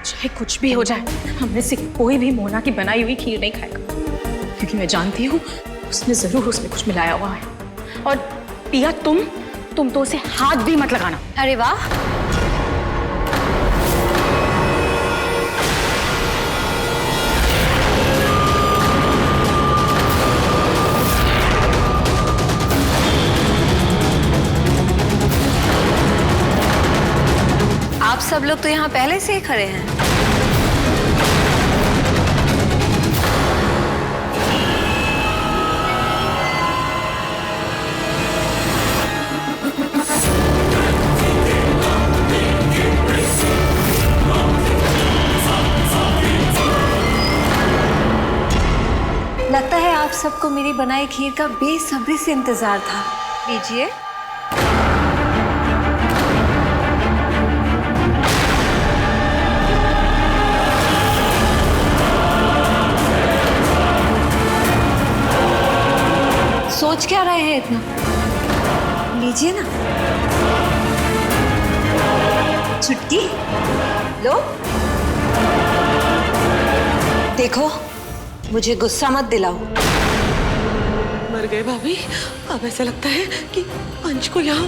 चाहे कुछ भी हो जाए, हम में से कोई भी मोना की बनाई हुई खीर नहीं खाएगा, क्योंकि मैं जानती हूँ उसने जरूर उसमें कुछ मिलाया हुआ है। और पिया, तुम तो उसे हाथ भी मत लगाना। अरे वाह, आप सब लोग तो यहाँ पहले से ही खड़े हैं। लगता है आप सबको मेरी बनाई खीर का बेसब्री से इंतजार था। लीजिए। सोच क्या रहे हैं इतना? लीजिए ना। छुटकी लो। देखो, मुझे गुस्सा मत दिलाओ। मर गए भाभी। अब ऐसा लगता है कि अंश को यहाँ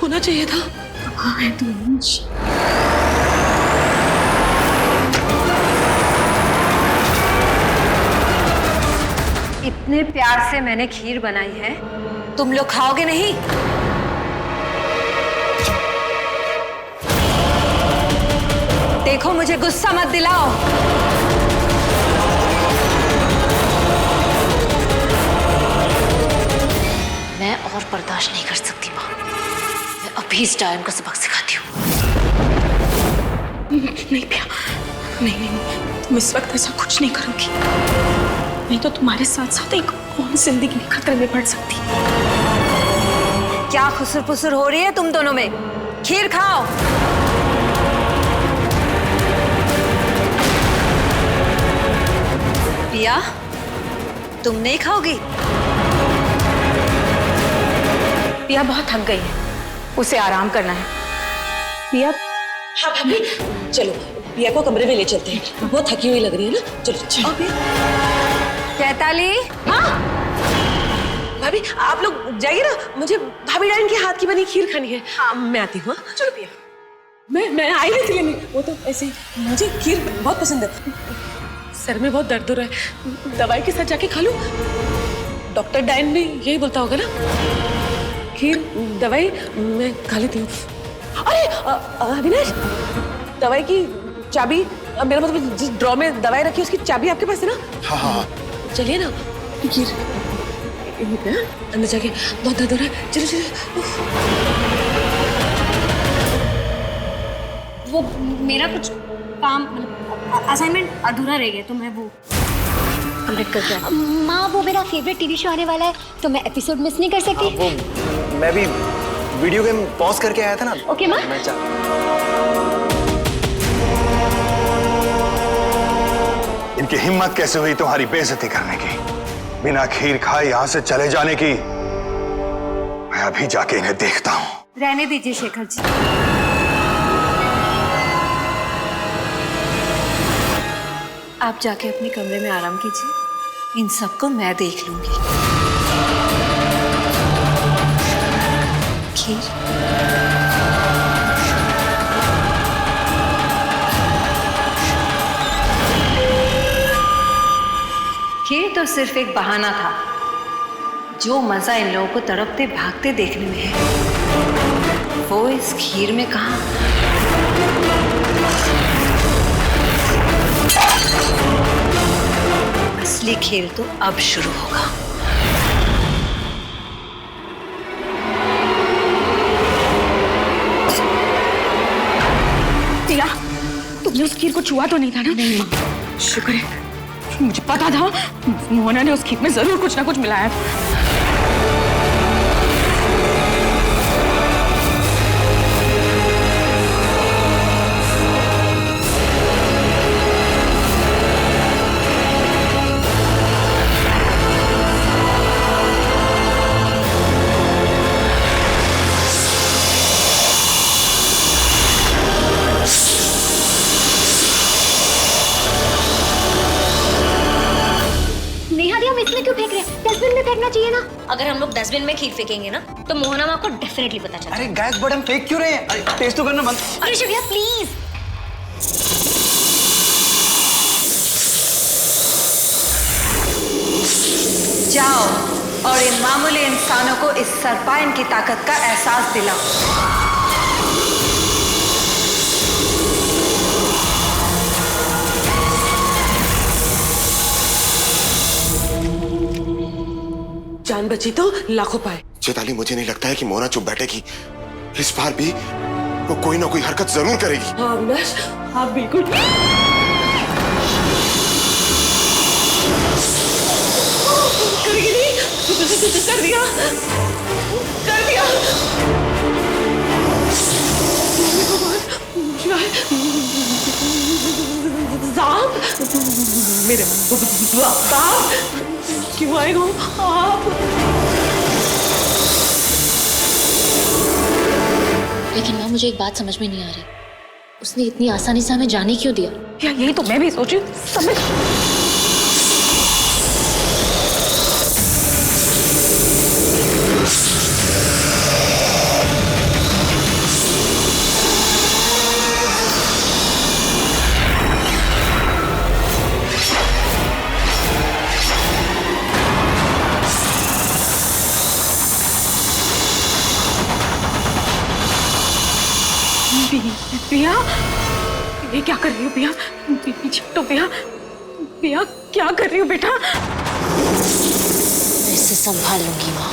होना चाहिए था। कहाँ है तू अंश? इतने प्यार से मैंने खीर बनाई है, तुम लोग खाओगे नहीं? देखो, मुझे गुस्सा मत दिलाओ। मैं और बर्दाश्त नहीं कर सकती माँ। मैं अभी इस डायन को सबक सिखाती हूँ। नहीं पिया, नहीं, तुम इस वक्त ऐसा कुछ नहीं करोगी, नहीं तो तुम्हारे साथ साथ एक और जिंदगी भी खतरे में पड़ सकती। क्या खुसर पुसर हो रही है तुम दोनों में? खीर खाओ। पिया, तुम नहीं खाओगी? पिया बहुत थक गई है, उसे आराम करना है। पिया। हाँ भाभी, चलो पिया को कमरे में ले चलते हैं, बहुत थकी हुई लग रही है ना। चलो चलो। चैताली। हाँ भाभी, आप लोग जाइए ना, मुझे भाभी डाइन के हाथ की बनी खीर खानी है। हाँ मैं आती हूँ। चलो पिया। मैं आई नहीं थी लेने, वो तो ऐसे ही। मुझे खीर बहुत पसंद है। सर में बहुत दर्द हो रहा है, दवाई के साथ जाके खा लूं? डॉक्टर डाइन भी यही बोलता होगा ना। खीर दवाई मैं खा लेती हूँ। अरे अविनाश, दवाई की चाबी, मेरा मतलब जिस ड्रॉ में दवाई रखी है उसकी चाबी आपके पास है ना? हाँ हाँ। चलिए ना। खीर अंदर जाके, बहुत दर्द हो रहा है। चलो चलो। वो मेरा कुछ काम, मतलब असाइनमेंट अधूरा रह गया, तो मैं वो कंप्लीट करके आती हूँ। माँ, वो मेरा फेवरेट टीवी शो आने वाला है, तो मैं एपिसोड मिस नहीं कर सकती। वो मैं भी वीडियो गेम पॉज करके आया था ना। ओके माँ। इनकी हिम्मत कैसे हुई तुम्हारी बेइज्जती करने की, बिना खीर खाए यहाँ से चले जाने की। मैं अभी जाके इन्हें देखता हूँ। रहने दीजिए शेखर जी। आप जाके अपने कमरे में आराम कीजिए, इन सबको मैं देख लूंगी। खीर। खीर तो सिर्फ एक बहाना था। जो मजा इन लोगों को तड़पते भागते देखने में है, वो इस खीर में कहाँ? असली खेल तो अब शुरू होगा। पिया, तुमने उस खीर को छुआ तो नहीं था ना? नहीं माँ। शुक्र है, मुझे पता था मोहना ने उस खीर में जरूर कुछ ना कुछ मिलाया है। फेंकना चाहिए ना। अगर हम लोग डस्टबिन में खीर फेंकेंगे ना तो मोहना माँ को डेफिनेटली पता चलेगा। अरे गैस बटन फेंक क्यों रहे हैं? अरे टेस्ट तो करना बंद। अरे शिविया प्लीज। जाओ और इन मामूली इंसानों को इस सरपाइन की ताकत का एहसास दिलाओ। जान बची तो लाखों पाए। चेताली, मुझे नहीं लगता है कि मोना चुप बैठेगी। इस बार भी वो कोई ना कोई हरकत जरूर करेगी। हाँ अविनाश, हाँ बिल्कुल। करेगी नहीं? कर दिया, कर दिया। सांप, मेरे बाप क्यों आए हो आप? लेकिन माँ मुझे एक बात समझ में नहीं आ रही, उसने इतनी आसानी से हमें जाने क्यों दिया? या यही तो मैं भी सोचू, समझ। पिया, ये क्या कर रही हो पिया? पीछे हटो पिया। पिया क्या कर रही हो बेटा? मैं इसे संभाल लूंगी माँ।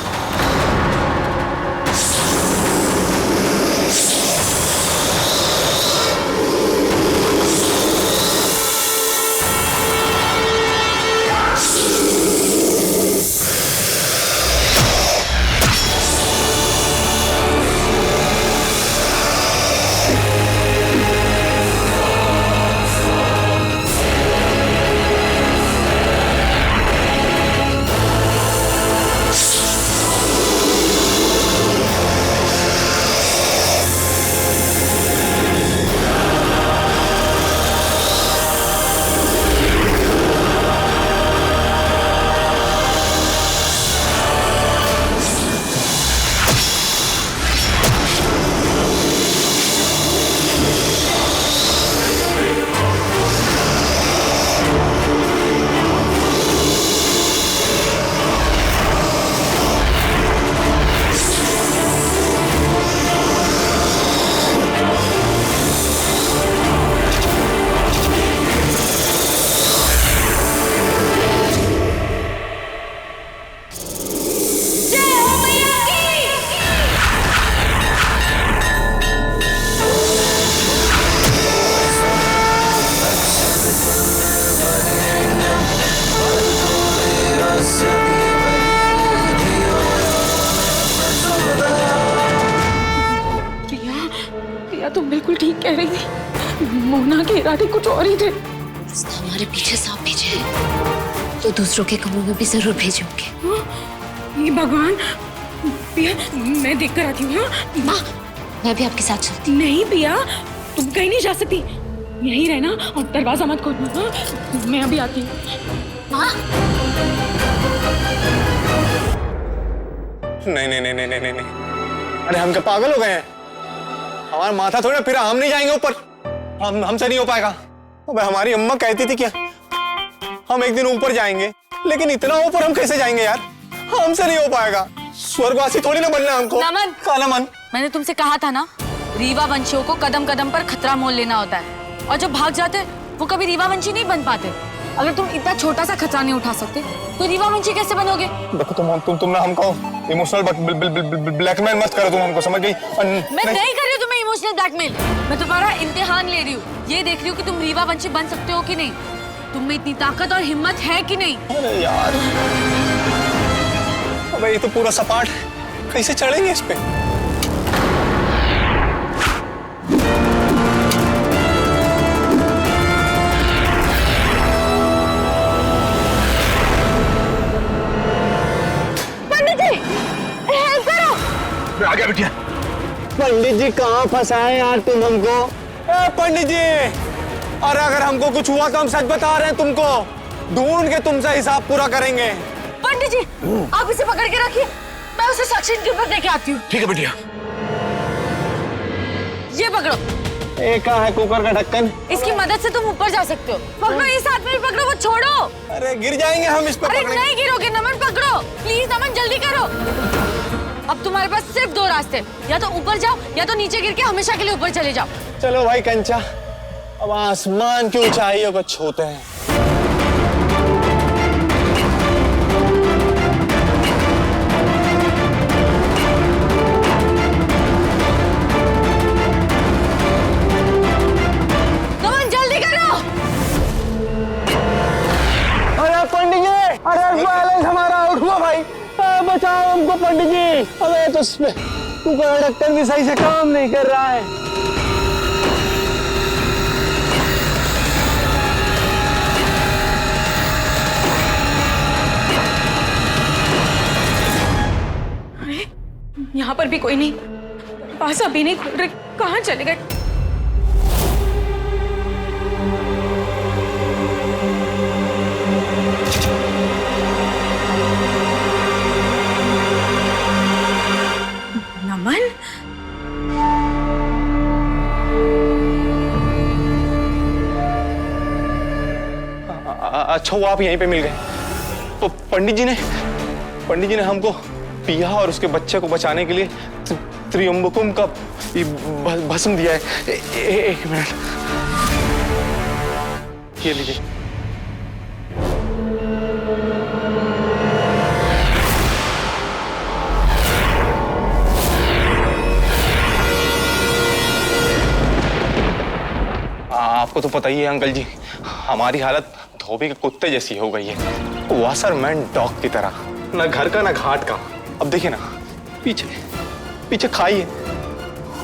तुम बिल्कुल ठीक कह रही थी। मोना के इरादे कुछ और ही थे। उसने हमारे पीछे सांप भेजे हैं तो दूसरों के कमरों में भी जरूर भेजोगे। ये भगवान। पिया मैं देख कर आती हूँ। माँ मैं भी आपके साथ चलती। नहीं पिया, तुम कहीं नहीं जा सकती, यहीं रहना और दरवाजा मत खोलना। मैं अभी आती हूँ। माँ नहीं नहीं नहीं नहीं नहीं नहीं, अरे हम क्या पागल हो गए हैं? हमारा माथा थोड़ा फिरा, हम नहीं जाएंगे ऊपर। हमसे नहीं हो पाएगा। अबे हमारी अम्मा कहती थी क्या हम एक दिन ऊपर जाएंगे, लेकिन इतना ऊपर हम कैसे जाएंगे यार? हमसे नहीं हो पाएगा। स्वर्गवासी थोड़ी ना बनना हमको। नमन, नमन, मैंने तुमसे कहा था ना, रीवा वंशियों को कदम कदम पर खतरा मोल लेना होता है और जो भाग जाते वो कभी रीवा वंशी नहीं बन पाते। अगर तुम इतना छोटा सा खतरा नहीं उठा सकते तो रीवा वंशी कैसे बनोगे? देखो तुम ना हमको इमोशनल ब्लैकमेल मत करो। तुम हमको समझ गई? मैं नहीं कर रही हूँ तुम्हें इमोशनल ब्लैकमेल। मैं तुम्हारा इम्तिहान ले रही हूँ। ये देख रही हूँ कि तुम रीवा वंशी बन सकते हो कि नहीं, तुम में इतनी ताकत और हिम्मत है कि नहीं। अरे यार, अबे ये तो पूरा सपाट, कैसे चढ़ेंगे इस पे? आ गया बिटिया। पंडित जी कहाँ फंसाए यार तुम हमको? पंडित जी, और अगर हमको कुछ हुआ तो हम सच बता रहे हैं तुमको, ढूंढ के तुमसे हिसाब पूरा करेंगे। पंडित जी आप इसे पकड़ के रखिए, मैं उसे सक्शन के ऊपर लेके आती हूँ। ठीक है बिटिया। ये पकड़ो। एक कहाँ है कुकर का ढक्कन? इसकी मदद से तुम ऊपर जा सकते हो। पकड़ो, इस हाथ में भी पकड़ो, वो छोड़ो। अरे गिर जाएंगे हम इस पर। अरे नहीं गिरोगे नमन, पकड़ो प्लीज नमन, जल्दी करो। अब तुम्हारे पास सिर्फ दो रास्ते, या तो ऊपर जाओ या तो नीचे गिर के हमेशा के लिए ऊपर चले जाओ। चलो भाई कंचा, अब आसमान की ऊंचाइयों को छूते हैं। नमन जल्दी करो। अरे पंडित जी, अरे बैलेंस हमारा आउट हुआ भाई, बचाओ हमको पंडित जी। अबे तो उसमें कुकर का ढक्कन भी सही से काम नहीं कर रहा है। यहाँ पर भी कोई नहीं, पासा भी नहीं खुल रहे, कहाँ चले गए? नमन, अच्छा हुआ आप यहीं पे मिल गए। तो पंडित जी ने हमको पिया और उसके बच्चे को बचाने के लिए त्रियंबकम का भस्म दिया है। एक मिनट, ये लीजिए। आपको तो पता ही है अंकल जी, हमारी हालत धोबी के कुत्ते जैसी हो गई है, वाशरमैन डॉग की तरह, ना घर का ना घाट का। अब देखिए ना, पीछे खाई है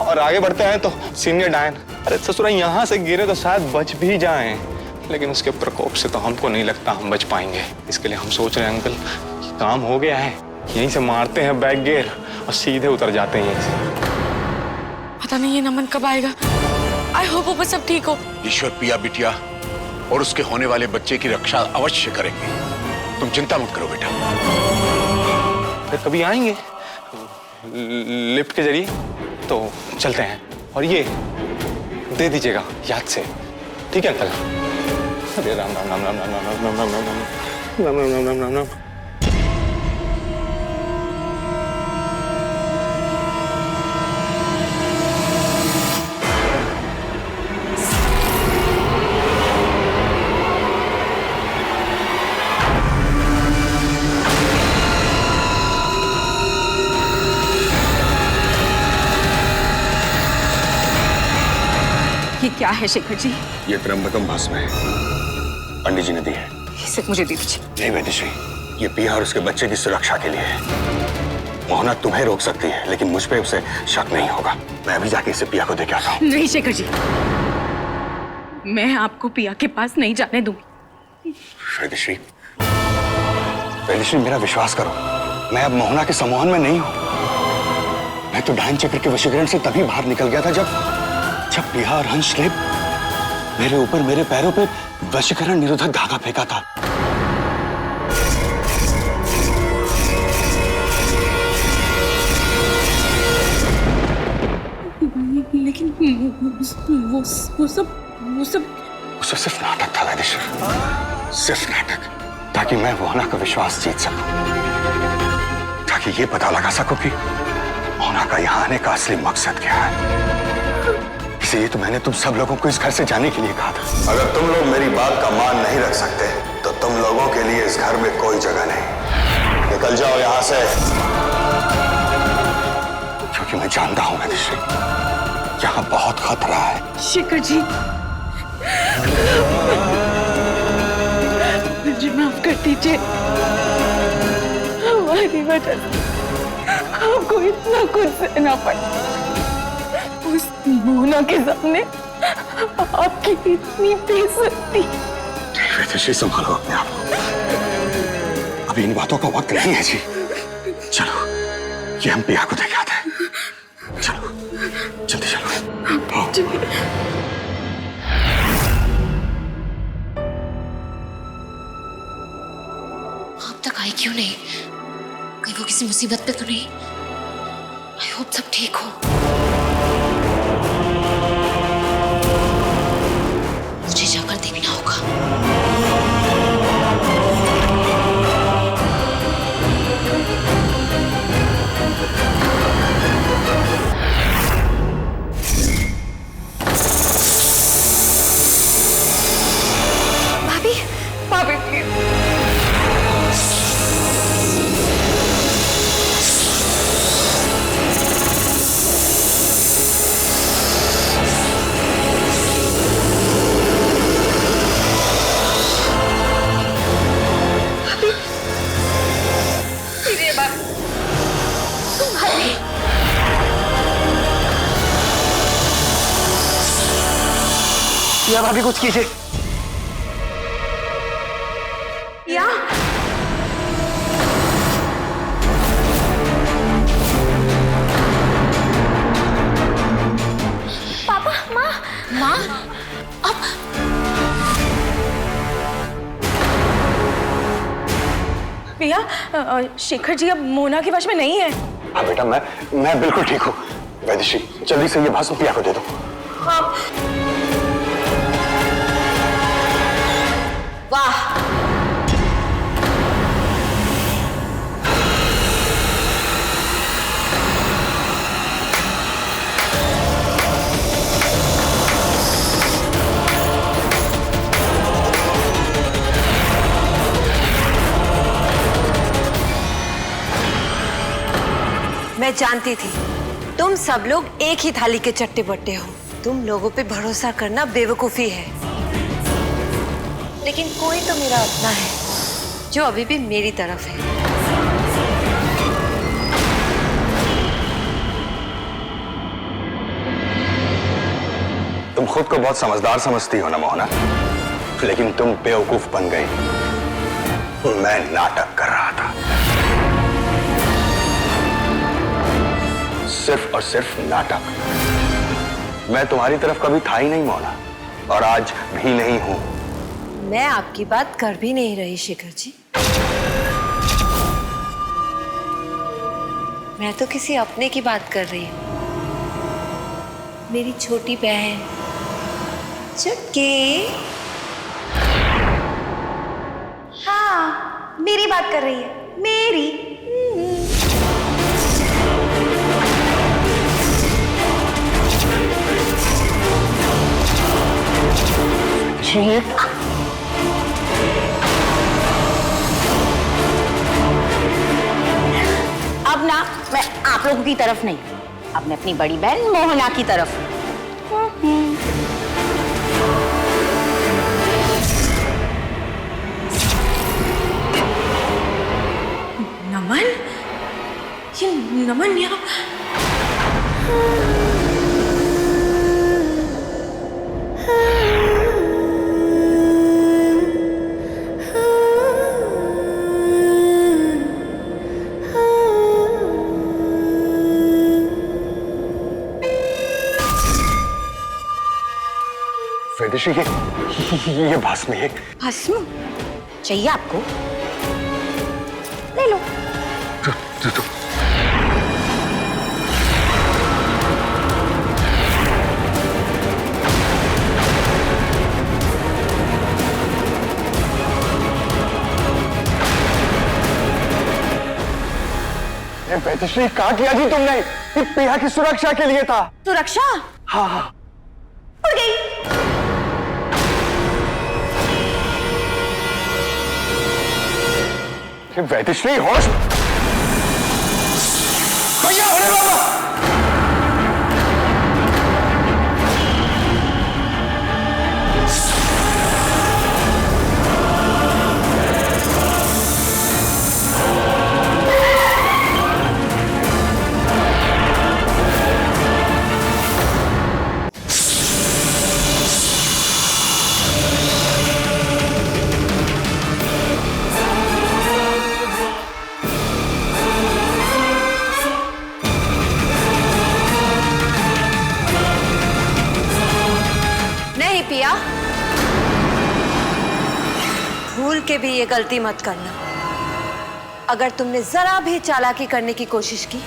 और आगे बढ़ते हैं तो सीनियर डायन। अरे ससुरा यहाँ से गिरे तो शायद बच भी जाएं, लेकिन उसके प्रकोप से तो हमको नहीं लगता हम बच पाएंगे। इसके लिए हम सोच रहे हैं अंकल, काम हो गया है, यहीं से मारते हैं बैक गियर और सीधे उतर जाते हैं यहीं से। पता नहीं ये नमन कब आएगा। आई होप ऊपर सब ठीक हो। ईश्वर पिया बिटिया और उसके होने वाले बच्चे की रक्षा अवश्य करेंगे, तुम चिंता मत करो बेटा। फिर कभी आएंगे लिफ्ट के जरिए तो चलते हैं, और ये दे दीजिएगा याद से, ठीक है अंकल? अरे राम राम राम राम राम राम राम राम राम राम राम राम राम राम राम। ये क्या है शेखर जी? ये त्र्यंबकम भस्म है, पंडित जी ने दी है। इसे मुझे दे दीजिए। नहीं वैदेश्री, ये पिया और उसके बच्चे की सुरक्षा के लिए है। मोहना तुम्हें रोक सकती है, लेकिन मुझ पे उसे शक नहीं होगा। मैं अभी जाके इसे पिया को दे के आता हूँ। नहीं शेखर जी, मैं आपको पिया के पास नहीं जाने दूंगी। वैदेश्री, मेरा विश्वास करो, मैं अब मोहना के सम्मोहन में नहीं हूँ। मैं तो डायन चक्र के वशीकरण से तभी बाहर निकल गया था जब पिया और हंस ने मेरे ऊपर, मेरे पैरों पे वशीकरण निरोधक धागा फेंका था। लेकिन वो सब सिर्फ नाटक था वैदेश्वर, सिर्फ नाटक, ताकि मैं मोहना का विश्वास जीत सकूं, ताकि ये पता लगा सकूं कि मोहना का यहाँ आने का असली मकसद क्या है। इसलिए तो मैंने तुम सब लोगों को इस घर से जाने के लिए कहा था। अगर तुम लोग मेरी बात का मान नहीं रख सकते तो तुम लोगों के लिए इस घर में कोई जगह नहीं। निकल जाओ यहाँ से, क्योंकि मैं जानता हूं वैदेश्री, यहाँ बहुत खतरा है। शेखर जी, मुझे माफ कर दीजिए, हमारी वजह से आपको इतना कुछ सहना पड़ा। उस मोहना के सामने आपकी इतनी बेइज्जती। वैदेश्री, संभालो अपने आप को, अभी इन बातों का वक्त नहीं है जी। चलो, ये हम पिया को देखे आते हैं। चलो, जल्दी चलो। आप तक आई क्यों नहीं? कहीं वो किसी मुसीबत पे तो नहीं? आई होप सब ठीक हो। मुझे जाकर देखना होगा। भाभी, भाभी प्लीज। या भाभी कुछ कीजिए। या पापा, माँ। माँ, अब पिया, शेखर जी अब मोना के वश में नहीं है। हाँ बेटा, मैं बिल्कुल ठीक हूँ। वैदेशी, जल्दी से ये भस्म पिया को दे दो। हाँ। वाह, मैं जानती थी तुम सब लोग एक ही थाली के चट्टे बट्टे हो। तुम लोगों पे भरोसा करना बेवकूफी है, लेकिन कोई तो मेरा अपना है जो अभी भी मेरी तरफ है। तुम खुद को बहुत समझदार समझती हो ना मोहना, लेकिन तुम बेवकूफ बन गई। मैं नाटक कर रहा था, सिर्फ और सिर्फ नाटक। मैं तुम्हारी तरफ कभी था ही नहीं मोहना, और आज भी नहीं हूं। मैं आपकी बात कर भी नहीं रही शेखर जी। मैं तो किसी अपने की बात कर रही हूँ। मेरी छोटी बहन चुटकी। हाँ, मेरी बात कर रही है, मेरी। अब ना मैं आप लोगों की तरफ नहीं, अब मैं अपनी बड़ी बहन मोहना की तरफ। नमन, ये नमन यहाँ। वैदेशी, ये भस्म है। भस्म चाहिए आपको? ले लो। तो। वैदेशी, कहा किया जी तुमने? ये पिया की सुरक्षा के लिए था। सुरक्षा? हाँ हाँ। उड़ गई। वैदेशी, होश। भैया, अरे बाबा! पिया, भूल के भी ये गलती मत करना। अगर तुमने जरा भी चालाकी करने की कोशिश की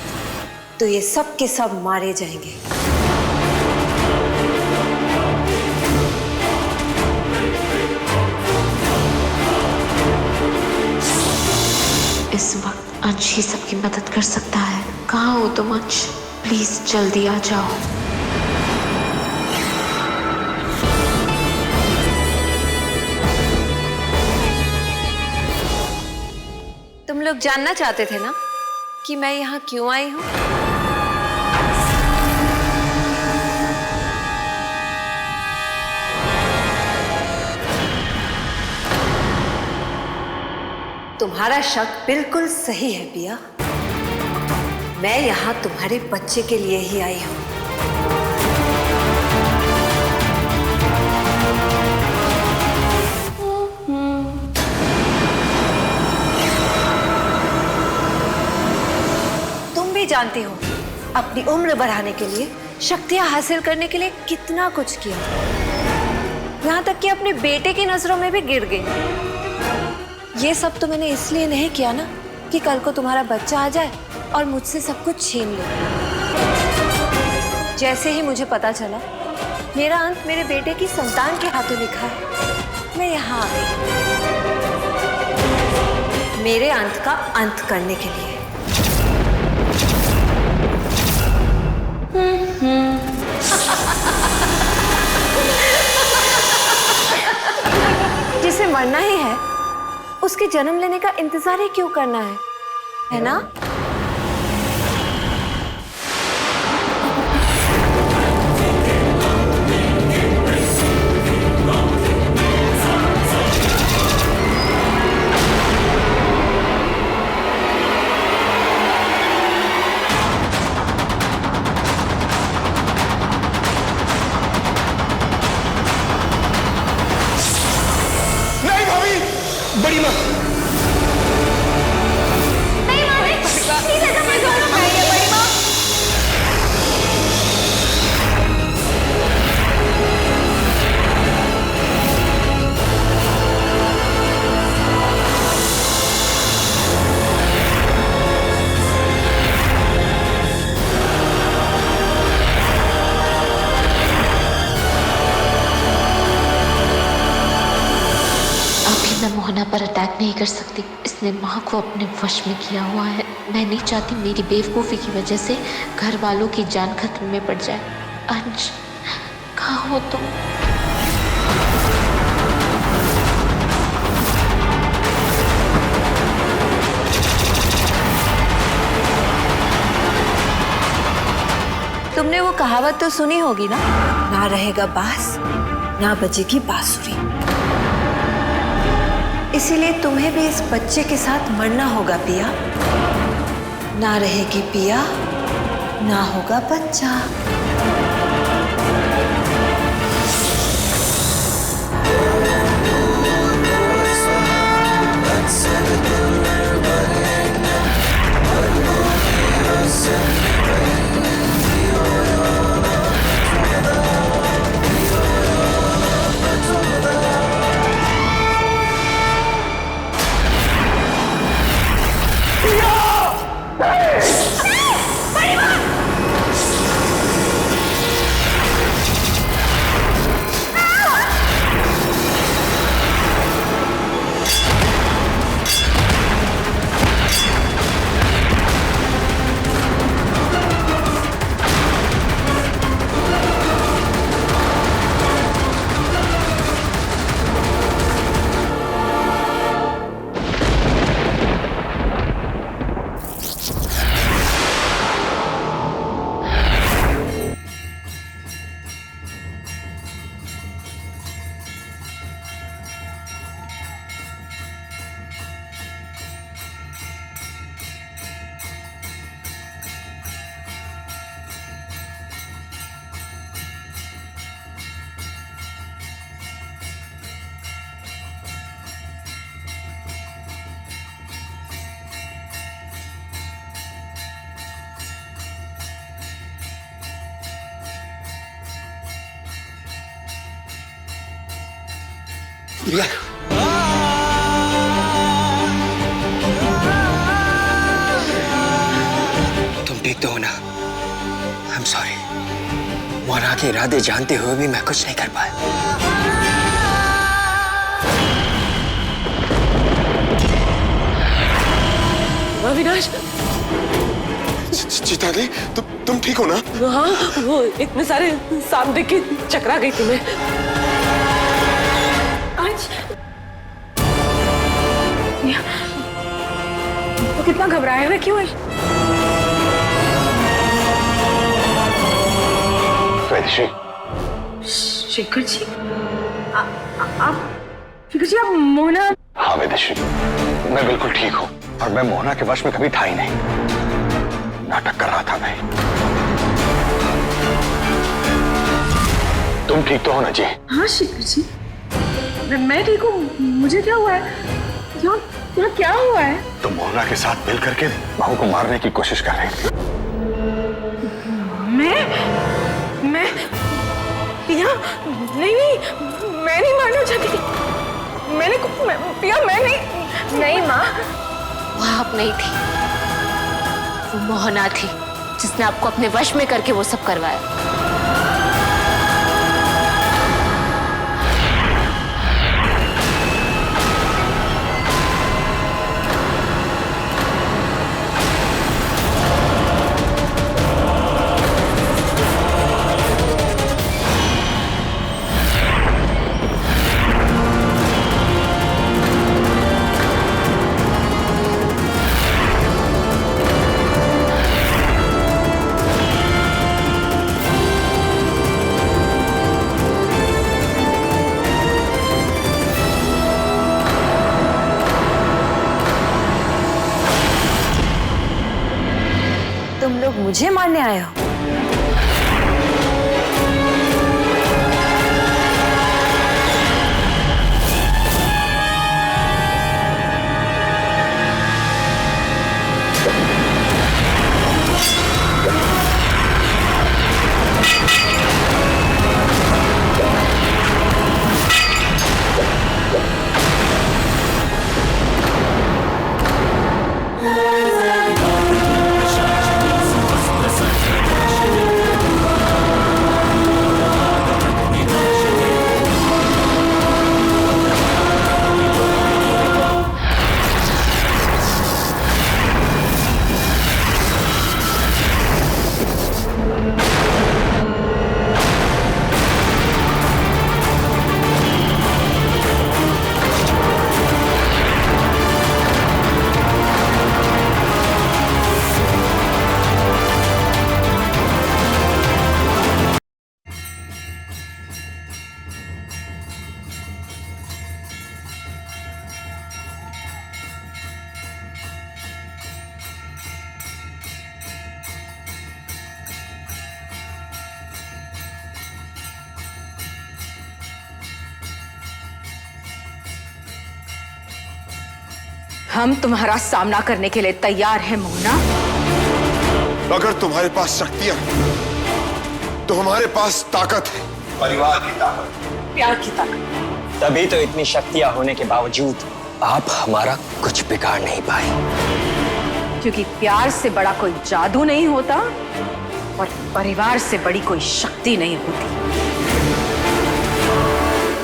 तो ये सब के सब मारे जाएंगे। इस वक्त अंश ही सबकी मदद कर सकता है। कहाँ हो तुम अंश? प्लीज जल्दी आ जाओ। तुम लोग जानना चाहते थे ना कि मैं यहाँ क्यों आई हूँ? तुम्हारा शक बिल्कुल सही है पिया। मैं यहाँ तुम्हारे बच्चे के लिए ही आई हूँ। तुम भी जानती हो अपनी उम्र बढ़ाने के लिए, शक्तियां हासिल करने के लिए कितना कुछ किया, यहाँ तक कि अपने बेटे की नजरों में भी गिर गई। ये सब तो मैंने इसलिए नहीं किया ना कि कल को तुम्हारा बच्चा आ जाए और मुझसे सब कुछ छीन ले। जैसे ही मुझे पता चला मेरा अंत मेरे बेटे की संतान के हाथों लिखा है, मैं यहाँ आ गई मेरे अंत का अंत करने के लिए। जिसे मरना ही है उसके जन्म लेने का इंतजार ही क्यों करना है ना? नहीं भाभी, बड़ी माँ। मैं मोहना पर अटैक नहीं कर सकती। इसने माँ को अपने वश में किया हुआ है। मैं नहीं चाहती मेरी बेवकूफ़ी की वजह से घर वालों की जान खतरे में पड़ जाए। अंश, कहाँ हो तुम? तुमने वो कहावत तो सुनी होगी ना रहेगा बांस ना बजेगी बांसुरी। इसीलिए तुम्हें भी इस बच्चे के साथ मरना होगा पिया। ना रहेगी पिया, ना होगा बच्चा। प्रिया, ठीक तो हो ना? I am sorry. मोना के इरादे जानते हुए भी मैं कुछ नहीं कर पाया। अविनाश, चिताली, तुम ठीक हो ना? हाँ, वो इतने सारे सांप देख के चकरा गई थी मैं। आज तो कितना घबराए हुए क्यों है? वैदेशी, शेखर जी, आप शेखर जी, आप मोना? हाँ वैदेशी, मैं बिल्कुल ठीक हूँ और मैं मोना के वश में कभी था ही नहीं। नाटक कर रहा था मैं। तुम ठीक तो हो ना जी? हाँ शेखर जी, मैं ठीक हूँ। मुझे क्या हुआ है? यहाँ क्या हुआ है? तुम मोना के साथ मिल करके बहू को मारने की कोशिश कर रही थी। मैं पिया, नहीं, मैं नहीं मारना चाहती। पिया, मैं नहीं माँ। वो आप नहीं थी, वो मोहना थी जिसने आपको अपने वश में करके वो सब करवाया। तुम लोग मुझे मारने आए हो? हम तुम्हारा सामना करने के लिए तैयार हैं मोना। अगर तुम्हारे पास शक्तियां तो हमारे पास ताकत है। परिवार की ताकत, प्यार की ताकत। तभी तो इतनी शक्तियां होने के बावजूद आप हमारा कुछ बिगाड़ नहीं पाए। क्योंकि प्यार से बड़ा कोई जादू नहीं होता और परिवार से बड़ी कोई शक्ति नहीं होती।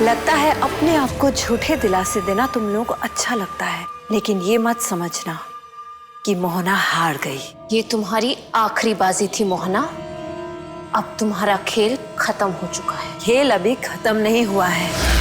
लगता है अपने आप को झूठे दिलासे देना तुम लोगों को अच्छा लगता है, लेकिन ये मत समझना कि मोहना हार गई। ये तुम्हारी आखिरी बाजी थी मोहना। अब तुम्हारा खेल खत्म हो चुका है। खेल अभी खत्म नहीं हुआ है।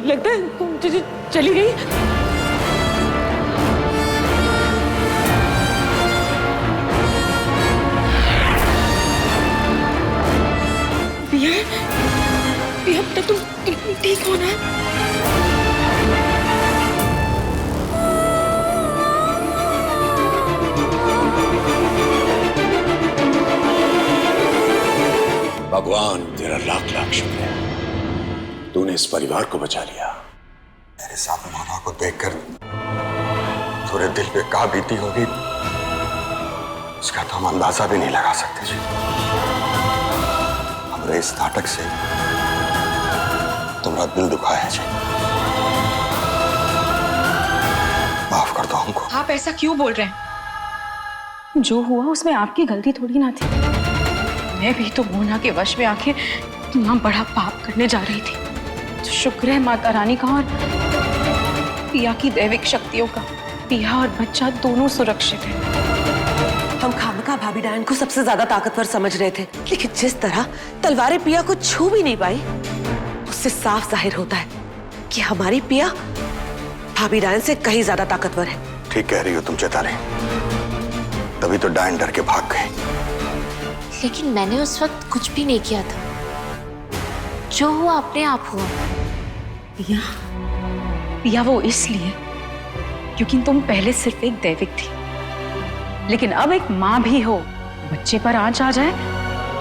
लगता है चली गई। पिया, पिया, अब तक तुम ठीक हो ना? भगवान तेरा लाख लाख शुक्र है, तूने इस परिवार को बचा लिया। मेरे साथ मोना को देखकर थोड़े दिल पे क्या बीती होगी उसका तो हम अंदाजा भी नहीं लगा सकते जी। हमारे इस नाटक से तुम्हारा दिल दुखा है जी, माफ कर दो हमको। आप ऐसा क्यों बोल रहे हैं? जो हुआ उसमें आपकी गलती थोड़ी ना थी। मैं भी तो मोना के वश में आके इतना बड़ा पाप करने जा रही थी। तो शुक्र है माता रानी का और पिया की दैविक शक्तियों का, पिया और बच्चा दोनों सुरक्षित हैं। हम खामखा भाभी डायन को सबसे ज्यादा ताकतवर समझ रहे थे, लेकिन जिस तरह तलवारें पिया को छू भी नहीं पाई, उससे साफ जाहिर होता है कि हमारी पिया भाभी डायन से कहीं ज्यादा ताकतवर है। ठीक कह रही हो तुम चैताली, तभी तो डायन डर के भाग गए। लेकिन मैंने उस वक्त कुछ भी नहीं किया था, जो हुआ अपने आप हुआ। पिया वो इसलिए क्योंकि तुम पहले सिर्फ एक दैविक थी, लेकिन अब एक माँ भी हो। बच्चे पर आंच आ जाए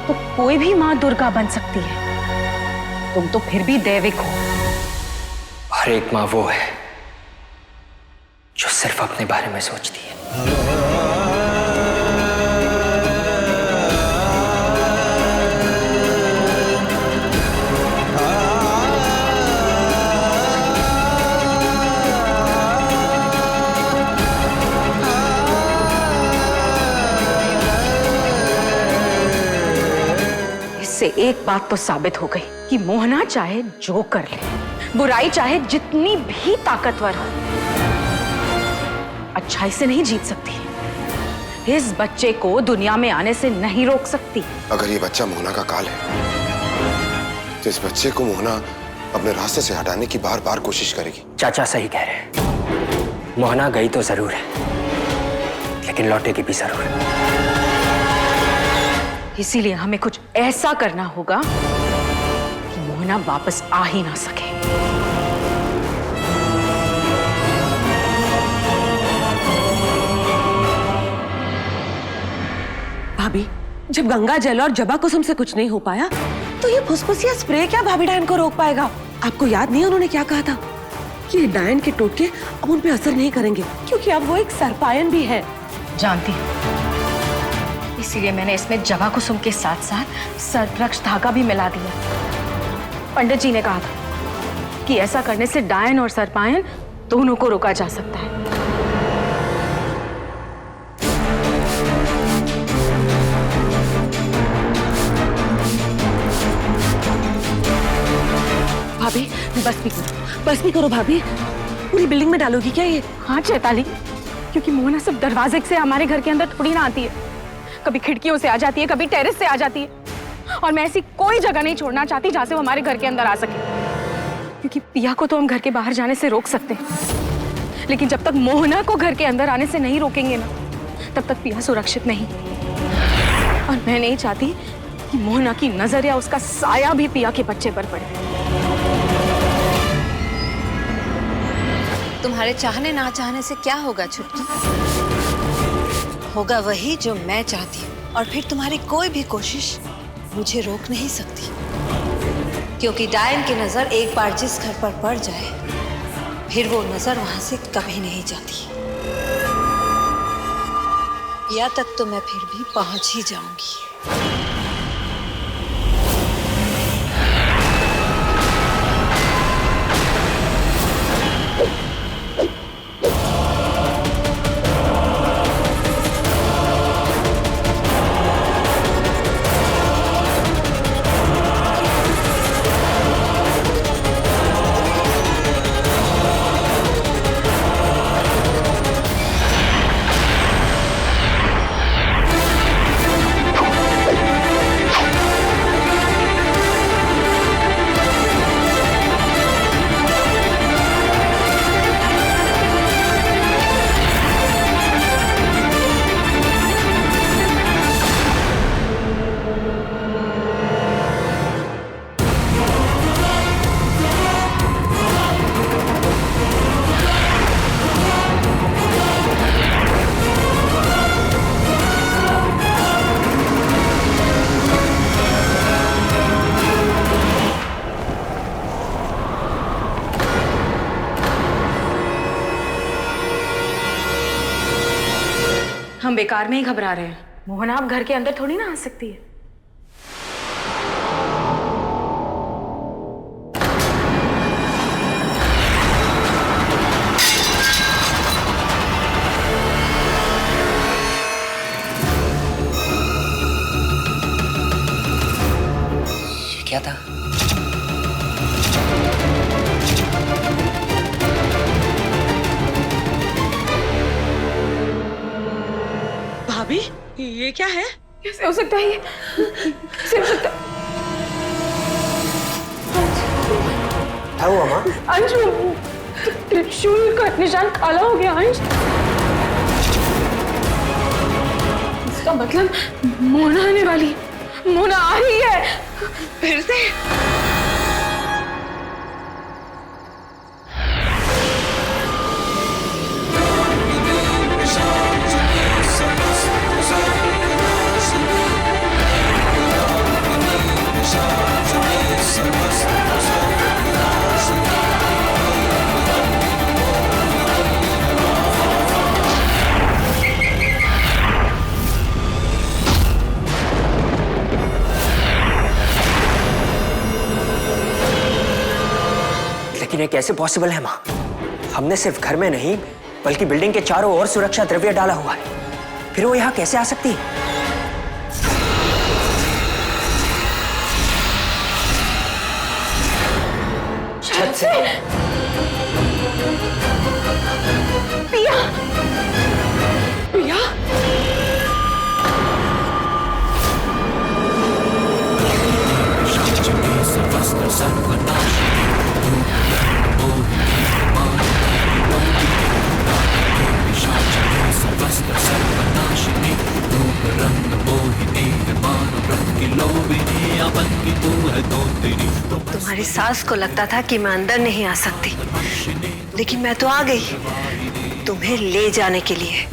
तो कोई भी माँ दुर्गा बन सकती है। तुम तो फिर भी दैविक हो। और एक माँ वो है जो सिर्फ अपने बारे में सोचती है। इससे एक बात तो साबित हो गई कि मोहना चाहे जो कर ले, बुराई चाहे जितनी भी ताकतवर हो, अच्छाई से नहीं जीत सकती। इस बच्चे को दुनिया में आने से नहीं रोक सकती। अगर ये बच्चा मोहना का काल है तो इस बच्चे को मोहना अपने रास्ते से हटाने की बार बार कोशिश करेगी। चाचा सही कह रहे हैं, मोहना गई तो जरूर है, लेकिन लौटेगी भी जरूर। इसीलिए हमें कुछ ऐसा करना होगा कि मोहना वापस आ ही ना सके। भाभी, जब गंगा जल और जबा कुसुम से कुछ नहीं हो पाया, तो ये फुसफुसिया स्प्रे क्या भाभी डायन को रोक पाएगा? आपको याद नहीं उन्होंने क्या कहा था कि ये डायन के टोटके अब उन पे असर नहीं करेंगे, क्योंकि अब वो एक सरपायन भी है। जानती हूँ, इसीलिए मैंने इसमें जवा कुसुम के साथ साथ सर्परक्ष धागा भी मिला दिया। पंडित जी ने कहा था कि ऐसा करने से डायन और सर्पायन दोनों को रोका जा सकता है। भाभी, बस भी करो भाभी। पूरी बिल्डिंग में डालोगी क्या ये? हाँ चैताली, क्योंकि मोहना सिर्फ दरवाजे से हमारे घर के अंदर थोड़ी ना आती है, कभी खिड़कियों से आ जाती है, कभी टेरेस से आ जाती है। और मैं ऐसी कोई जगह नहीं छोड़ना चाहती जहां से वो हमारे घर के अंदर आ सके, क्योंकि पिया को तो हम घर के बाहर जाने से रोक सकते हैं, लेकिन जब तक मोहना को घर के अंदर आने से नहीं रोकेंगे ना, तब तक पिया सुरक्षित नहीं। और मैं नहीं चाहती कि मोहना की नजर या उसका साया भी पिया के बच्चे पर पड़े। तुम्हारे चाहने ना चाहने से क्या होगा छुटकी? होगा वही जो मैं चाहती हूँ, और फिर तुम्हारी कोई भी कोशिश मुझे रोक नहीं सकती, क्योंकि डायन की नजर एक बार जिस घर पर पड़ जाए, फिर वो नजर वहां से कभी नहीं जाती। या तक तो मैं फिर भी पहुंच ही जाऊंगी। हम बेकार में ही घबरा रहे हैं। मोहना आप घर के अंदर थोड़ी ना आ सकती है। ये क्या था? भाभी ये क्या है? कैसे हो सकता है ये? कैसे हो सकता है? क्या हुआ माँ? अंश, त्रिशूल का निशान काला हो गया अंश। इसका मतलब मोना आने वाली है। मोना आ रही है फिर से। लेकिन ये कैसे पॉसिबल है माँ? हमने सिर्फ घर में नहीं बल्कि बिल्डिंग के चारों ओर सुरक्षा द्रव्य डाला हुआ है, फिर वो यहाँ कैसे आ सकती है? छत से? पिया, पिया, तुम्हारी सास को लगता था कि मैं अंदर नहीं आ सकती, लेकिन मैं तो आ गई तुम्हें ले जाने के लिए।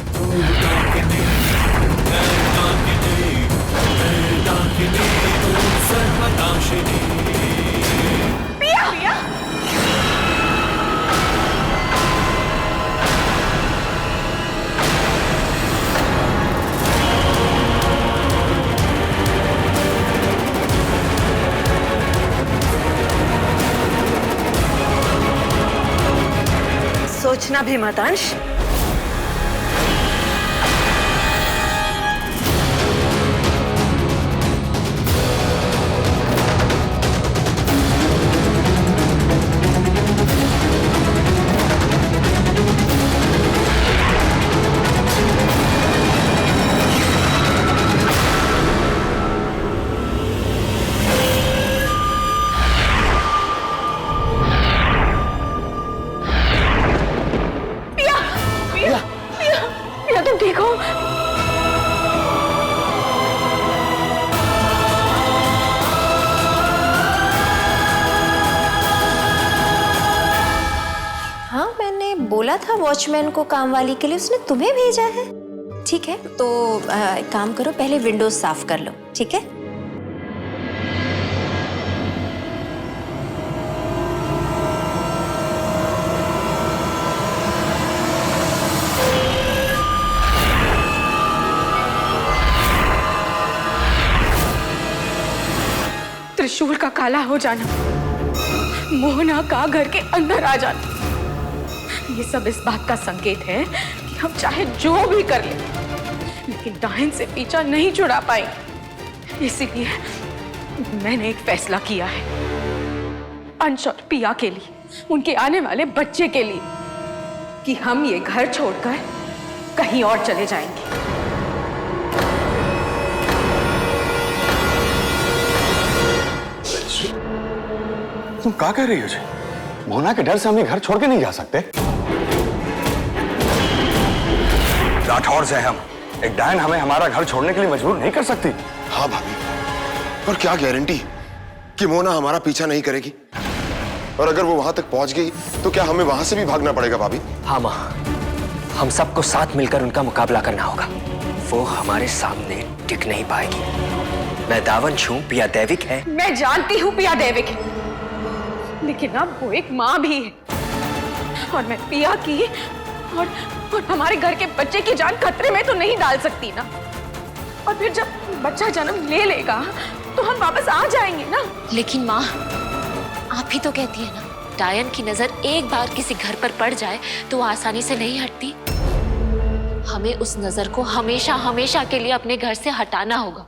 पिया, पिया। सोचना भी मत अंश। पिया, तुम ठीक हो? हाँ, मैंने बोला था वॉचमैन को काम वाली के लिए, उसने तुम्हें भेजा है। ठीक है, तो एक काम करो, पहले विंडोज साफ कर लो, ठीक है? त्रिशूल का काला हो जाना, मोहना का घर के अंदर आ जाना, ये सब इस बात का संकेत है कि हम चाहे जो भी कर लें, लेकिन डायन से पीछा नहीं छुड़ा पाएंगे। इसीलिए मैंने एक फैसला किया है, अंश और पिया के लिए, उनके आने वाले बच्चे के लिए, कि हम ये घर छोड़कर कहीं और चले जाएंगे। तुम क्या कह रही हो जी? मोना के डर से हम ये घर छोड़ के नहीं जा सकते। राठौर से हम, एक डायन हमें हमारा घर छोड़ने के लिए मजबूर नहीं कर सकती। हाँ भाभी, पर क्या गारंटी कि मोना हमारा पीछा नहीं करेगी? और अगर वो वहां तक पहुंच गई तो क्या हमें वहां से भी भागना पड़ेगा भाभी? हाँ माँ, हम सबको साथ मिलकर उनका मुकाबला करना होगा। वो हमारे सामने टिक नहीं पाएगी। मैं दावंश हूँ, पिया दैविक है। मैं जानती हूँ पिया दैविक है, लेकिन अब वो एक माँ भी है, और मैं पिया की और हमारे घर के बच्चे की जान खतरे में तो नहीं डाल सकती ना। और फिर जब बच्चा जन्म ले लेगा तो हम वापस आ जाएंगे ना। लेकिन माँ, आप ही तो कहती है ना, डायन की नजर एक बार किसी घर पर पड़ जाए तो वो आसानी से नहीं हटती। हमें उस नजर को हमेशा हमेशा के लिए अपने घर से हटाना होगा।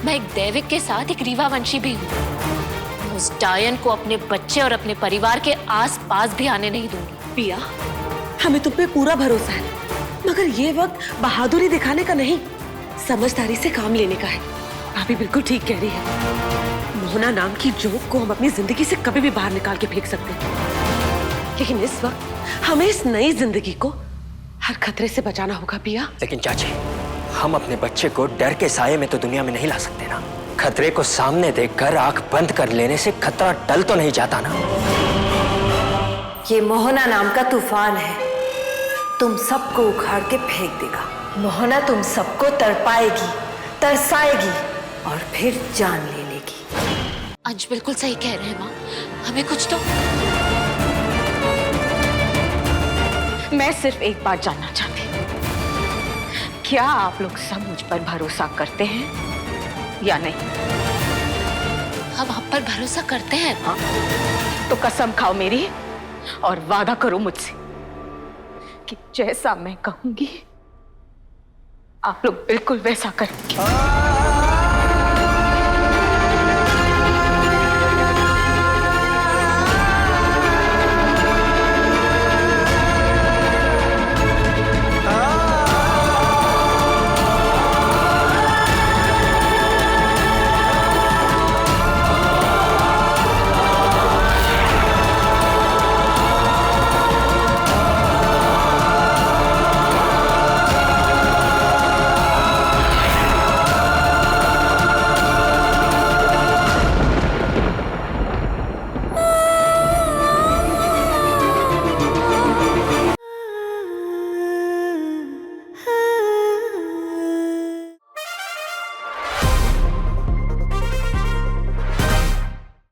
मैं एक दैविक के साथ एक रीवा वंशी भी हूँ। उस डायन को अपने बच्चे और अपने परिवार के आस-पास भी आने नहीं दूंगी। पिया, हमें तुम पे पूरा भरोसा है, मगर ये वक्त बहादुरी दिखाने का नहीं, समझदारी से काम लेने का है। भाभी बिल्कुल ठीक कह रही है। मोहना नाम की जोक को हम अपनी जिंदगी से कभी भी बाहर निकाल के फेंक सकते हैं, लेकिन इस वक्त हमें इस नई जिंदगी को हर खतरे से बचाना होगा पिया। लेकिन चाची, हम अपने बच्चे को डर के साये में तो दुनिया में नहीं ला सकते ना। खतरे को सामने देखकर आंख बंद कर लेने से खतरा टल तो नहीं जाता ना। ये मोहना नाम का तूफान है, तुम सबको उखाड़ के फेंक देगा। मोहना तुम सबको तड़पाएगी, तरसाएगी और फिर जान ले लेगी। अंश बिल्कुल सही कह रहे हैं माँ, हमें कुछ तो। मैं सिर्फ एक बात जानना चाहती हूँ, क्या आप लोग सब मुझ पर भरोसा करते हैं या नहीं? हम आप पर भरोसा करते हैं। हाँ, तो कसम खाओ मेरी और वादा करो मुझसे कि जैसा मैं कहूंगी आप लोग बिल्कुल वैसा करेंगे।